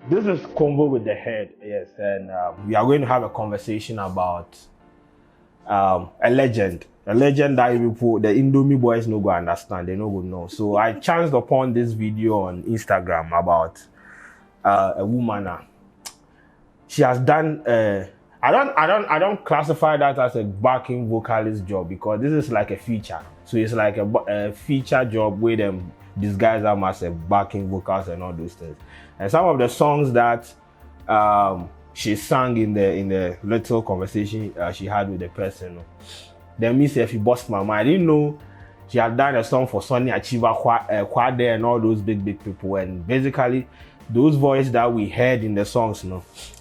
This is Convo with the Head, yes, and we are going to have a conversation about a legend that people, the Indomie boys no go understand, they no go know. So I chanced upon this video on Instagram about a woman. She has done. I don't classify that as a backing vocalist job because this is like a feature. So it's like a feature job where them disguise them as a backing vocals and all those things. And some of the songs that she sang in the little conversation she had with the person, then me say if you bust my mind, I didn't know she had done a song for Sonny Achieva, Kwadwo, and all those big people. And basically, those voices that we heard in the songs,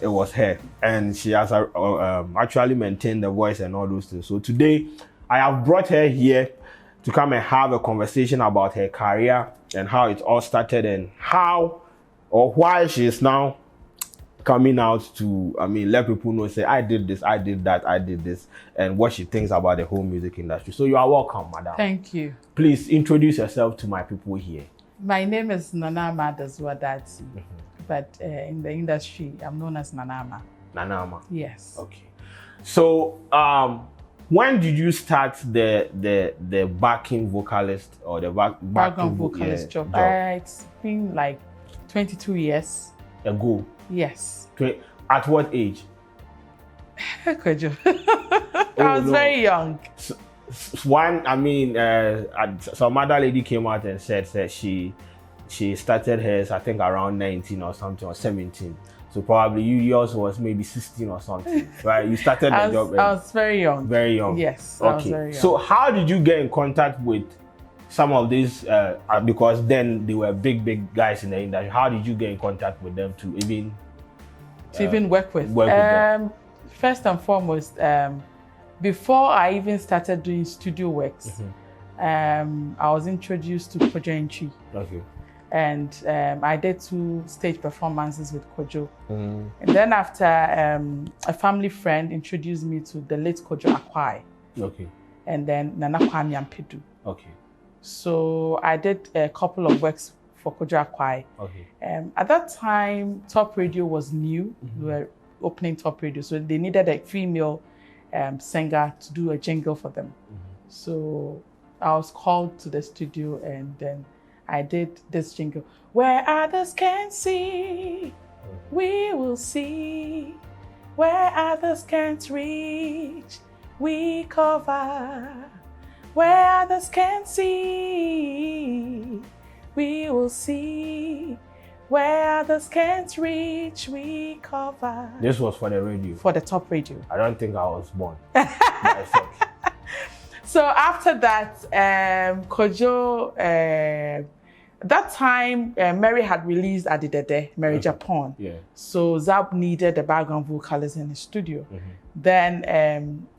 it was her, and she has actually maintained the voice and all those things. So today, I have brought her here to come and have a conversation about her career and how it all started and how or why she is now coming out to, let people know, say, I did this, I did that, I did this, and what she thinks about the whole music industry. So you are welcome, madam. Thank you. Please introduce yourself to my people here. My name is Nanama Dadzie, but in the industry, I'm known as Nanama. Nanama? Yes. Okay. So, when did you start the backing vocalist or the background vocalist job? It's been like 22 years ago. Yes. At what age? I was very young. Some other lady came out and said she started hers, I think around 19 or something, or 17. So probably yours was maybe 16 or something, right? You started the job. I was very young. Very young. Yes. Okay. I was very young. So how did you get in contact with some of these? Because then they were big guys in the industry. How did you get in contact with them to even work with them? First and foremost, before I even started doing studio works, I was introduced to Kwadwo. Okay. And I did 2 stage performances with Kwadwo. And then after, a family friend introduced me to the late Kwadwo Akwai. Okay. And then Nana Kwame Ampedu. Okay. So I did a couple of works for Kwadwo Akwai. Okay. At that time, Top Radio was new. We were opening Top Radio, so they needed a female singer to do a jingle for them. So I was called to the studio, and then I did this jingle. Where others can see, we will see. Where others can't reach, we cover. Where others can see, we will see. Where others can't reach, we cover. This was for the radio? For the Top Radio. I don't think I was born. So after that, Kwadwo, that time, Mary had released Adi Dede, Mary Japan. Yeah. So Zapp needed a background vocalist in the studio. Then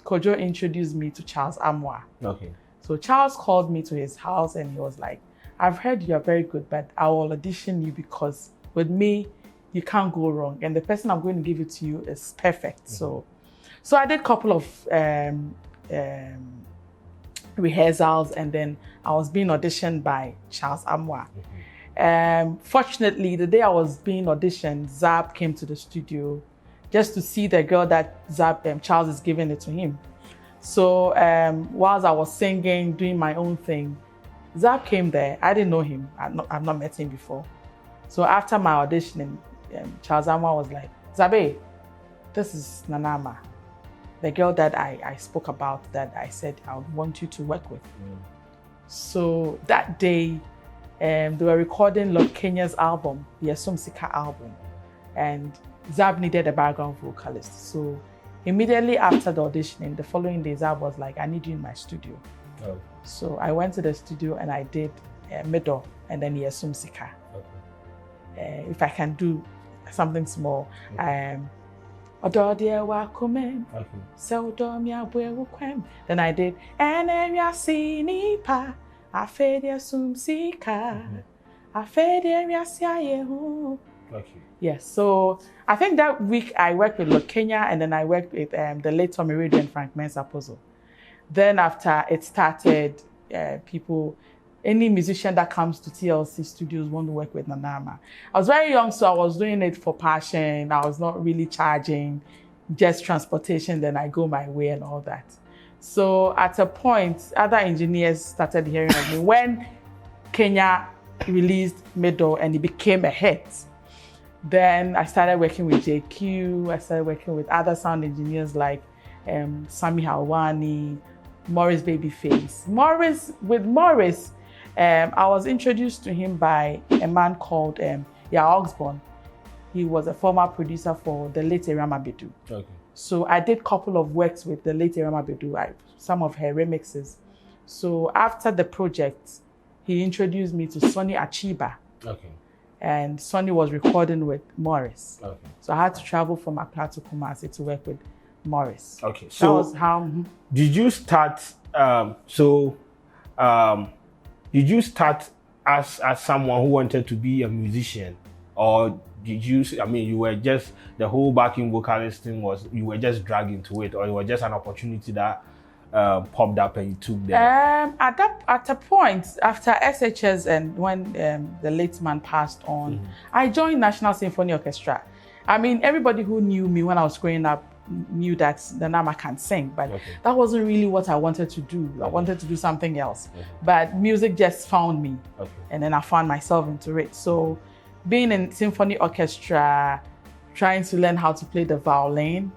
Kwadwo introduced me to Charles Amwa. Okay. So Charles called me to his house and he was like, I've heard you are very good, but I will audition you because with me, you can't go wrong. And the person I'm going to give it to you is perfect. So I did a couple of rehearsals, and then I was being auditioned by Charles Amwa. Fortunately, the day I was being auditioned, Zapp came to the studio just to see the girl that Charles is giving it to him. So whilst I was singing, doing my own thing, Zapp came there. I didn't know him. I've not met him before. So after my auditioning, Charles Amwa was like, Zabe, this is Nanama, the girl that I spoke about, that I said I would want you to work with. So that day, they were recording Lord Kenya's album, the Yesum Sika album, and Zapp needed a background vocalist. So immediately after the auditioning, the following day, Zapp was like, I need you in my studio. So I went to the studio and I did Middle and then Yesum Sika. If I can do something small, then I did Yes, so I think that week I worked with Lord Kenya, and then I worked with the late Tommy Radio and Frank Mensah Puzzle. Then after it started, people any musician that comes to TLC studios want to work with Nanama. I was very young, so I was doing it for passion. I was not really charging, just transportation, then I go my way and all that. So at a point, other engineers started hearing of me. When Kenya released Middle and it became a hit, then I started working with JQ, I started working with other sound engineers like Sami Helwani, Morris Babyface. With Morris, I was introduced to him by a man called Osborne. He was a former producer for the late Ama Dadzie. Okay. So I did a couple of works with the late Ama Dadzie, some of her remixes. So after the project, he introduced me to Sonny Achiba. Okay. And Sonny was recording with Morris. Okay. So I had to travel from Accra to Kumasi to work with Morris. Okay. So that was how. Did you start? Did you start as someone who wanted to be a musician, or did you? I mean, you were just the whole backing vocalist thing was you were just dragged into it, or it was just an opportunity that popped up and you took them? At a point after SHS and when the late man passed on, I joined National Symphony Orchestra. I mean, everybody who knew me when I was growing up knew that Nanama can sing, but that wasn't really what I wanted to do. I wanted to do something else, but music just found me, and then I found myself into it. So being in symphony orchestra, trying to learn how to play the violin,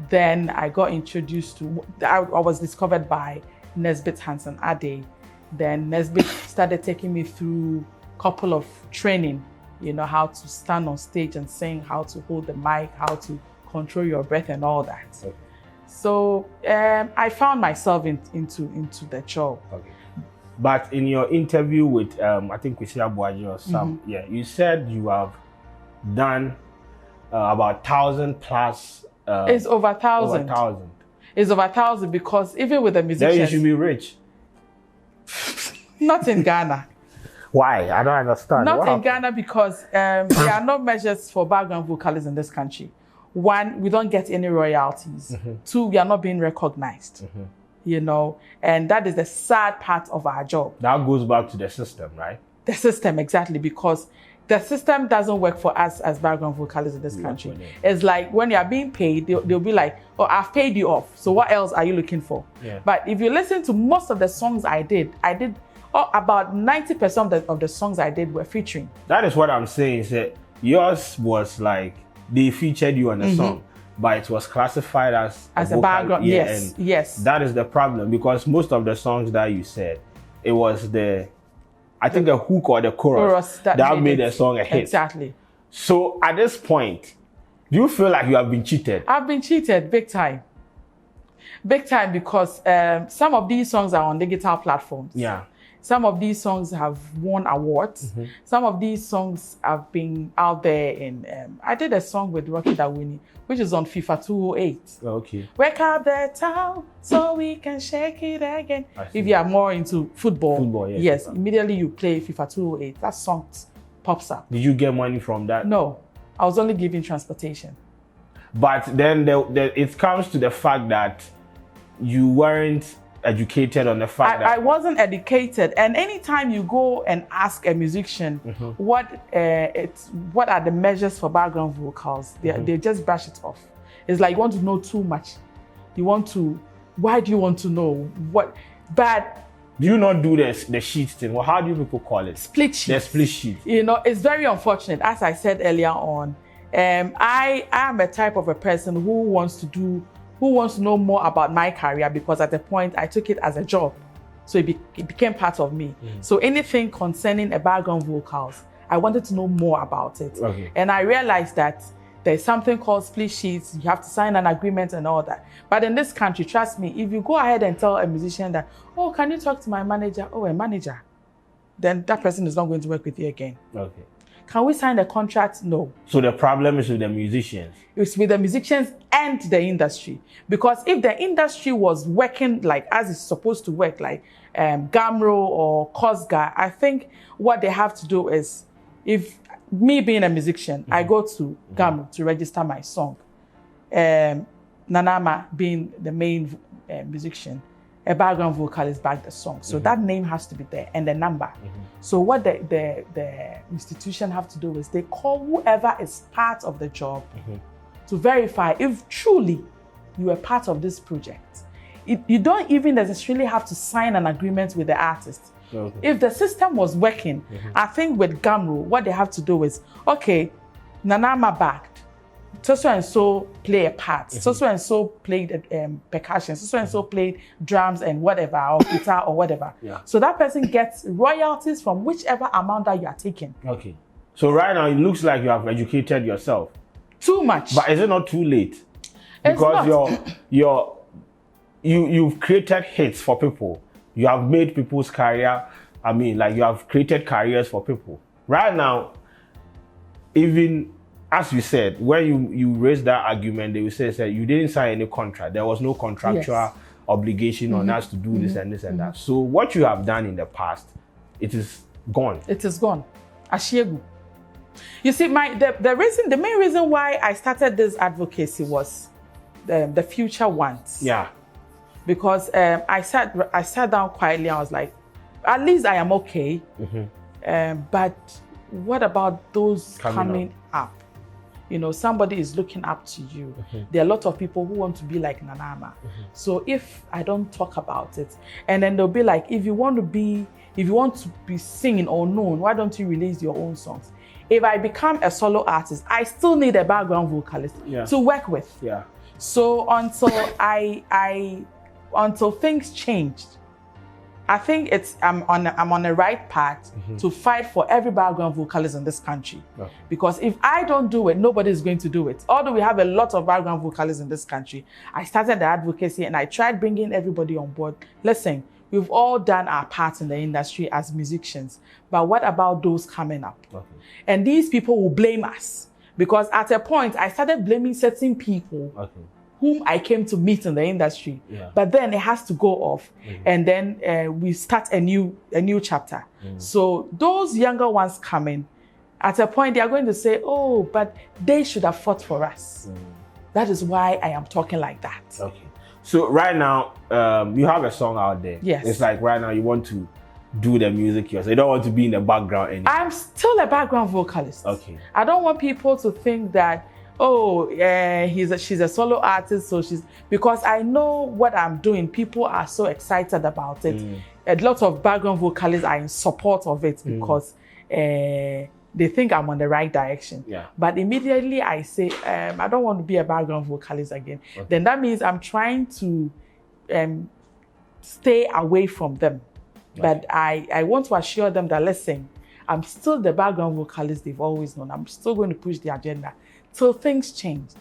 then I got introduced to, I was discovered by Nesbit Hanson Addy. Then Nesbit started taking me through a couple of training, you know, how to stand on stage and sing, how to hold the mic, how to control your breath and all that. Okay. So I found myself into the job. Okay. But in your interview with, I think with Abuaji or some, you said you have done about 1,000 plus. It's over 1,000. Over 1,000. It's over 1,000 because even with the musicians. Then you should be rich. Not in Ghana. Why? I don't understand. Not in Ghana because there are no measures for background vocalists in this country. One, we don't get any royalties. Two, we are not being recognized. You know, and that is the sad part of our job. That goes back to the system, right? The system, exactly, because the system doesn't work for us as background vocalists in this country. It's like when you are being paid, they'll be like, oh, I've paid you off. So what else are you looking for? Yeah. But if you listen to most of the songs I did about 90% of the songs I did were featuring. That is what I'm saying. Is that yours was like, they featured you on a song, but it was classified as a background. Yes, yes. That is the problem, because most of the songs that you said, it was the hook or the chorus that made the song a hit. Exactly. So at this point, do you feel like you have been cheated? I've been cheated big time. Big time, because some of these songs are on digital platforms. Yeah. Some of these songs have won awards. Some of these songs have been out there in... I did a song with Rocky Dawini, which is on FIFA 208. Okay. Wake up the town so we can shake it again. If you are more into football, yes, immediately you play FIFA 208. That song pops up. Did you get money from that? No, I was only giving transportation. But then it comes to the fact that you weren't educated on the fact that... I wasn't educated, and anytime you go and ask a musician what are the measures for background vocals, they just brush it off. It's like you want to know too much. Why do you want to know what? But do you not do the sheet thing? Well, how do you people call it? Split sheet. The split sheet. You know, it's very unfortunate. As I said earlier on, I am a type of a person who wants to know more about my career, because at the point I took it as a job. So it became part of me. So anything concerning a background vocals, I wanted to know more about it. Okay. And I realized that there's something called split sheets. You have to sign an agreement and all that. But in this country, trust me, if you go ahead and tell a musician that, oh, can you talk to my manager? Oh, a manager. Then that person is not going to work with you again. Okay. Can we sign a contract? No. So the problem is with the musicians? It's with the musicians and the industry. Because if the industry was working like as it's supposed to work, like GHABVA or KOSGA, I think what they have to do is, if me being a musician, I go to GHABVA to register my song. Nanama being the main musician, a background vocalist back the song. So that name has to be there and the number. So what the institution have to do is they call whoever is part of the job to verify if truly you are part of this project. You don't even necessarily have to sign an agreement with the artist. If the system was working, I think with GHABVA, what they have to do is, okay, Nanama backed, so and so play a part, so and so played percussion, so and so played drums and whatever, or guitar or whatever. So that person gets royalties from whichever amount that you are taking. Okay. So right now it looks like you have educated yourself. Too much. But is it not too late? Because you've created hits for people. You have made people's career. I mean, like you have created careers for people. Right now, even as you said, when you raised that argument, they will say you didn't sign any contract. There was no contractual obligation on us to do this and this and that. So what you have done in the past, it is gone. It is gone. Ashiegu. You see, the main reason why I started this advocacy was the future wants. Yeah. Because I sat down quietly. I was like, at least I am okay. But what about those coming up? You know, somebody is looking up to you. There are a lot of people who want to be like Nanama. So if I don't talk about it, and then they'll be like, if you want to be singing or known, why don't you release your own songs? If I become a solo artist, I still need a background vocalist to work with. So until things changed, I think I'm on the right path to fight for every background vocalist in this country. Because if I don't do it, nobody is going to do it. Although we have a lot of background vocalists in this country, I started the advocacy and I tried bringing everybody on board. Listen, we've all done our part in the industry as musicians, but what about those coming up? And these people will blame us because at a point I started blaming certain people whom I came to meet in the industry. But then it has to go off. And then we start a new chapter. So those younger ones coming, at a point they are going to say, oh, but they should have fought for us. That is why I am talking like that. So right now, you have a song out there. It's like right now you want to do the music yourself. You don't want to be in the background anymore. I'm still a background vocalist. I don't want people to think that, oh, she's a solo artist, so because I know what I'm doing. People are so excited about it. A lot of background vocalists are in support of it because they think I'm on the right direction. But immediately I say, I don't want to be a background vocalist again. Then that means I'm trying to stay away from them. But I want to assure them that, listen, I'm still the background vocalist they've always known. I'm still going to push the agenda till things changed.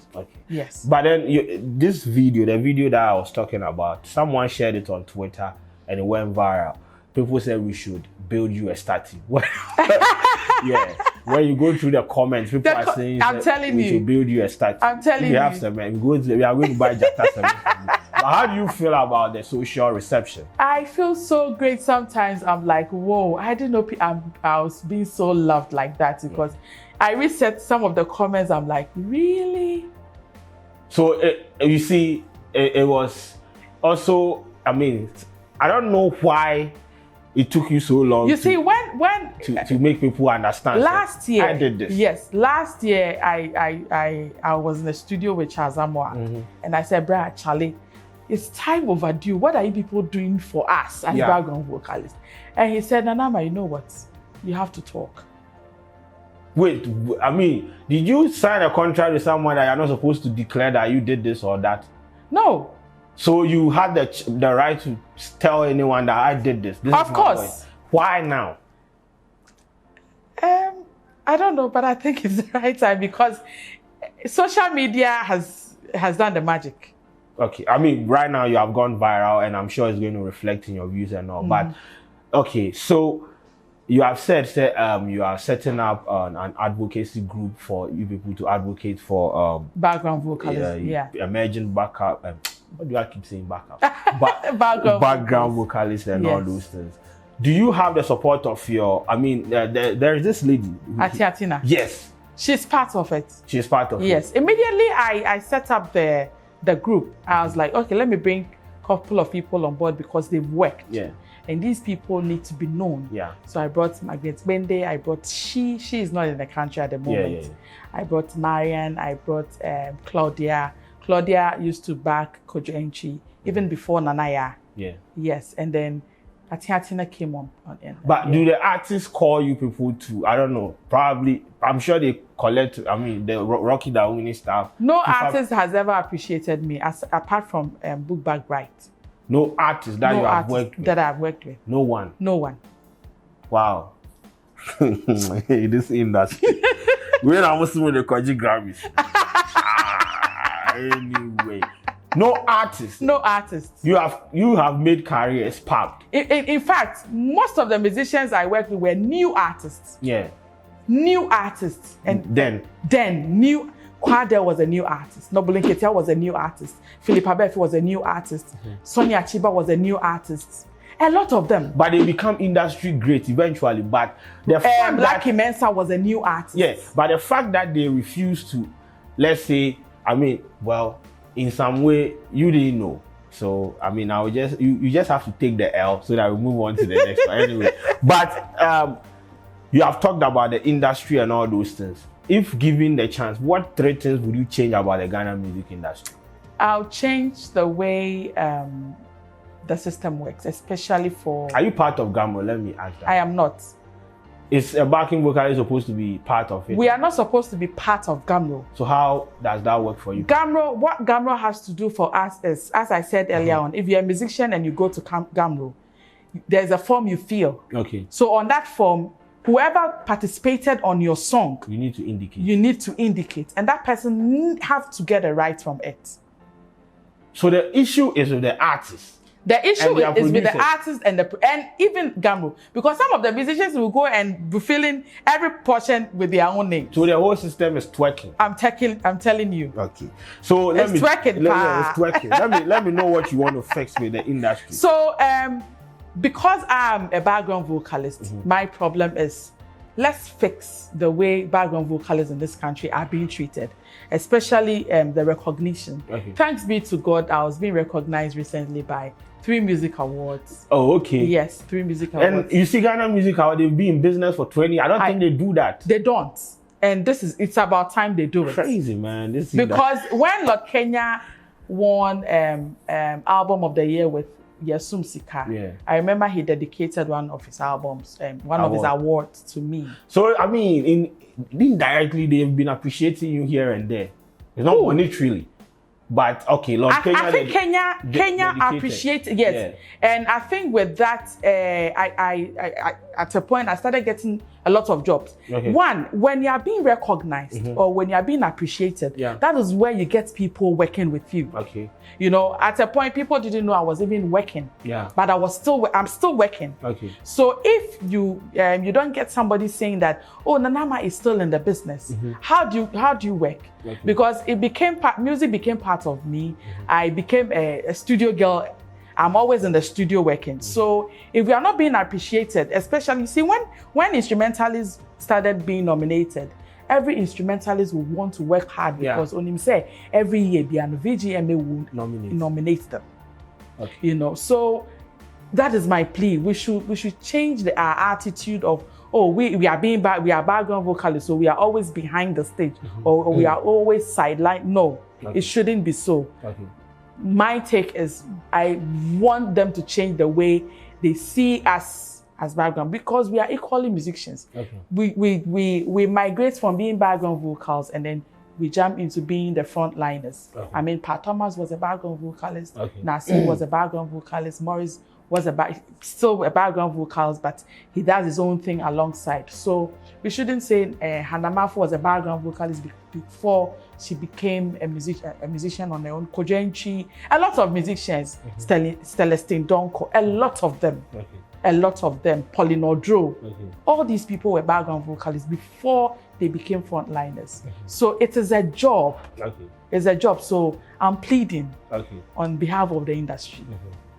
Yes. But then this video, the video that I was talking about, someone shared it on Twitter and it went viral. People said we should build you a statue. When you go through the comments, people are saying we should build you a statue. I'm telling you. We have some, we are going to buy Jata cement. But how do you feel about the social reception? I feel so great. Sometimes I'm like, whoa, I didn't know I was being so loved like that, because I reset some of the comments. I'm like, really? So you see, it was also, I mean, I don't know why it took you so long. You see, when to make people understand. Last year, I did this. Yes, last year I was in the studio with Charles Amoa, and I said, "Brad, Charlie, it's time overdue. What are you people doing for us as background vocalists?" And he said, "Nanama, you know what? You have to talk." Wait, I mean, did you sign a contract with someone that you're not supposed to declare that you did this or that? No. So you had the right to tell anyone that I did this. Of course. Why now? I don't know, but I think it's the right time because social media has done the magic. Okay, I mean, right now you have gone viral, and I'm sure it's going to reflect in your views and all. But okay, so you have said you are setting up an advocacy group for you people to advocate for background vocalists, emerging backup. What do I keep saying backup? Background vocalists and all those things. Do you have the support of your? I mean, there is this lady, Atiatina. Yes, she's part of it. She's part of it. Yes. Immediately, I set up the group. I was like, okay, let me bring couple of people on board because they've worked. Yeah. And these people need to be known. Yeah. So I brought Margaret Bende, I brought she is not in the country at the moment. Yeah. I brought Marian, I brought Claudia. Claudia used to back Kojo even before Nanaya. Yeah. Yes, and then Atiatina came on in. But do the artists call you people to, I don't know, probably, I'm sure they collect, I mean, the Rocky Dawini stuff. No artist has ever appreciated me, apart from Book Bag Bright. No artist that you have worked with? That I've worked with. No one? No one. Wow. This industry. When I was with the Koji Grammys. Anyway. No artist. No artist. You have made careers packed. In fact, most of the musicians I worked with were new artists. Yeah. New artists. And then new Kwadwo was a new artist. Noble Nketia was a new artist. Philip Abefi was a new artist. Sonia Chiba was a new artist. A lot of them. But they become industry great eventually. But the fact Lucky Mensa was a new artist. Yes, but the fact that they refuse to, let's say, I mean, well, in some way you didn't know. So I mean, I would just you just have to take the L so that we move on to the next one anyway. But you have talked about the industry and all those things. If given the chance, what 3 things would you change about the Ghana music industry? I'll change the way the system works, especially for... Are you part of GHABVA? Let me ask that. I am not. Is a backing vocalist supposed to be part of it? We are not supposed to be part of GHABVA. So how does that work for you? What GHABVA has to do for us is, as I said earlier on, if you're a musician and you go to GHABVA, there's a form you fill. Okay. So on that form, whoever participated on your song, you need to indicate. You need to indicate, and that person have to get a right from it. So the issue is with the artist. The issue is with the artist and even GHABVA, because some of the musicians will go and be filling every portion with their own name. So the whole system is twerking. I'm telling you. Okay. So it's twerking. Let me know what you want to fix with the industry. So because I'm a background vocalist, my problem is, let's fix the way background vocalists in this country are being treated, especially the recognition. Okay. Thanks be to God, I was being recognized recently by 3 music awards. Oh, okay. Yes, 3 music awards. And you see, Ghana Music Award, they've been in business for 20. I don't think they do that. They don't. And it's about time they do it. Crazy, man. Because when Lord Kenya won Album of the Year with Yesum Sika, I remember he dedicated one of his albums, of his awards to me. So, I mean, indirectly, they've been appreciating you here and there. It's not monetarily. But okay, Lord Kenya. I think Kenya appreciated, yes. Yeah. And I think with that, I at a point I started getting a lot of jobs. Okay. One, when you are being recognized or when you are being appreciated, that is where you get people working with you. Okay. You know, at a point people didn't know I was even working. Yeah. But I'm still working. Okay. So if you don't get somebody saying that, oh, Nanama is still in the business, how do you work? Okay. Because music became part of me. I became a studio girl. I'm always in the studio working. So if we are not being appreciated, especially, see, when instrumentalists started being nominated, every instrumentalist will want to work hard because on him say every year the VGMA will nominate them. Okay. You know, so that is my plea. We should change our attitude of, oh, we are background vocalists, so we are always behind the stage, or we are always sidelined. No, it shouldn't be so. Okay. My take is I want them to change the way they see us as background, because we are equally musicians. Okay. We migrate from being background vocals and then we jump into being the frontliners. Okay. I mean, Pat Thomas was a background vocalist. Okay. Nassim was a background vocalist. Morris was still a background vocalist, but he does his own thing alongside. So we shouldn't say Nanama was a background vocalist before she became a musician on her own. Kojenchi, a lot of musicians, Celestine Donko, a lot of them. Okay. A lot of them, Polinodro, all these people were background vocalists before they became frontliners. So it is a job. It's a job. So I'm pleading on behalf of the industry.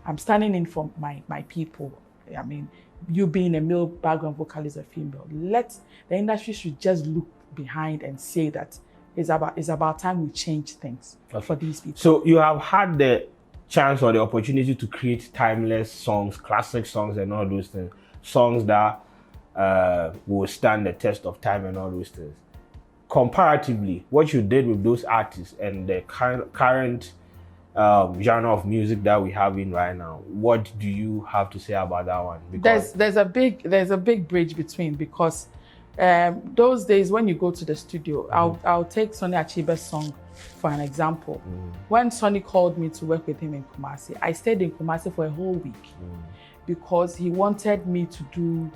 I'm standing in for my people. I mean, you being a male background vocalist or female, the industry should just look behind and say that it's about time we change things for these people. So you have had the chance or the opportunity to create timeless songs, classic songs, and all those things, songs that will stand the test of time and all those things. Comparatively, what you did with those artists and the current genre of music that we have in right now, what do you have to say about that one? Because there's a big bridge between, because those days when you go to the studio, I'll take Sonny Achiba's song for an example. When Sonny called me to work with him in Kumasi, I stayed in Kumasi for a whole week because he wanted me to do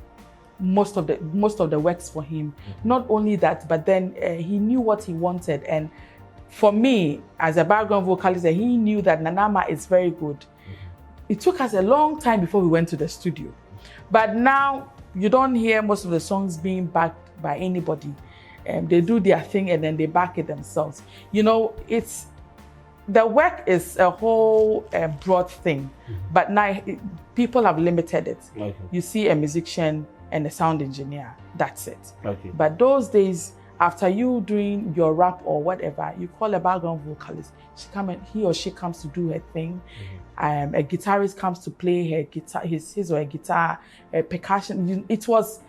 most of the works for him. Not only that, but then he knew what he wanted, and for me as a background vocalist, he knew that Nanama is very good. It took us a long time before we went to the studio, but now you don't hear most of the songs being backed by anybody. They do their thing and then they back it themselves. You know, the work is a whole broad thing, but now people have limited it. Okay. You see a musician and a sound engineer, that's it. Okay. But those days, after you doing your rap or whatever, you call a background vocalist. He or she comes to do her thing. A guitarist comes to play her guitar, his or her guitar, percussion. It was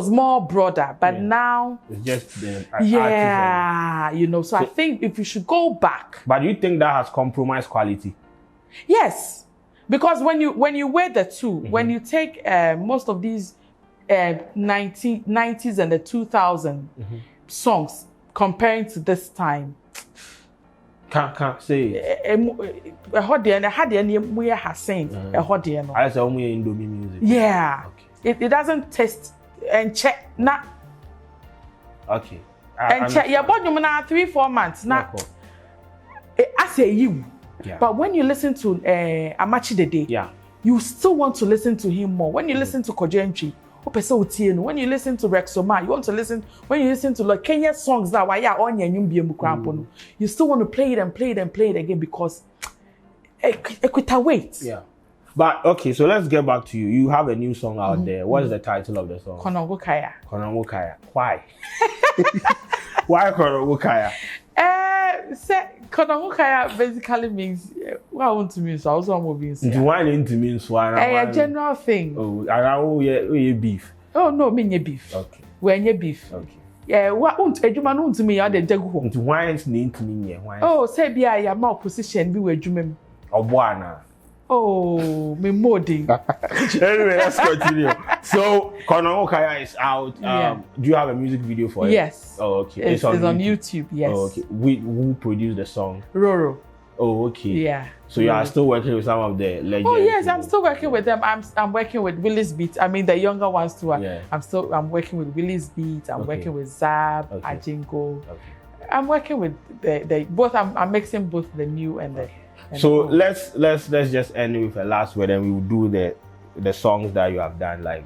more broader, but now it's just the artisan. You know. So I think if you should go back. But do you think that has compromised quality? Yes, because when you weigh the two, when you take most of these 90s and the 2000 songs comparing to this time. Can't say. I had I say only Indomie music. Yeah. Okay. It doesn't taste and check na. Okay. And check your body now 3-4 months now. I say you. Yeah. But when you listen to Ama Dadzie, yeah, you still want to listen to him more. When you listen to Kwadwo, when you listen to Rexoma, you want to listen. When you listen to like Kenya songs that you still want to play it and play it and play it again because it could wait. Yeah. But okay, so let's get back to you. You have a new song out there. What is the title of the song? Konongo Kaya. Konongo Kaya. Why? Why Konongo Kaya? Konongo Kaya basically means what I want to mean. So I also want to be. Do one into means one. A general thing. Oh, around yeah, beef. Oh no, me beef. Okay. When you beef. Okay. Yeah, what ejuma no to me ya the jagu. Into wines need to mean yeah. Oh, say bia ya ma opposition bi we adwuma mu. Oboana. Oh, me modding. Anyway, let's continue. So, Konongo Kaya is out. Do you have a music video for it? Yes. Oh, okay. It's on YouTube. Yes. Oh, okay. Who produced the song? Roro. Oh, okay. Yeah. So you are still working with some of the legends? Oh yes, I'm still working with them. I'm working with Willis Beat. I mean the younger ones too. Yeah. I'm working with Willis Beat. I'm working with Zapp, Jingle. Okay. I'm working with the both. I'm mixing both the new and the. So let's just end with a last word, and we will do the songs that you have done like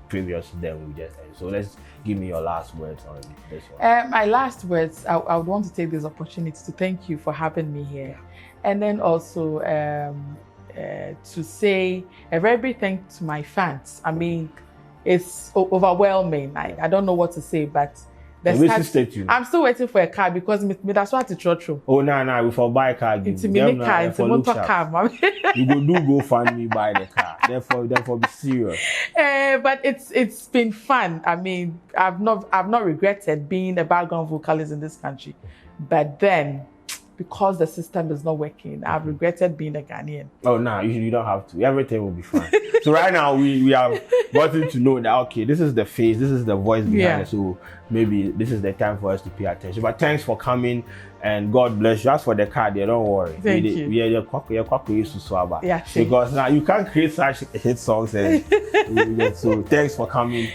previous. Then we just end. So let's give me your last words on this one. My last words. I would want to take this opportunity to thank you for having me here, and then also to say a very big thank to my fans. I mean, it's overwhelming. I don't know what to say, but. I'm still waiting for a car because that's what to trotro. Oh no, we for buy a car. It's a mini car. It's a motor car. You go fund me buy the car. Therefore, be serious. But it's been fun. I mean, I've not regretted being a background vocalist in this country, but then because the system is not working, I've regretted being a Ghanaian. Oh no, you don't have to. Everything will be fine. So right now we have gotten to know that okay, this is the face, this is the voice behind it. So maybe this is the time for us to pay attention. But thanks for coming and God bless you. As for the card, don't worry. Thank you. Because now you can't create such hit songs. So thanks for coming.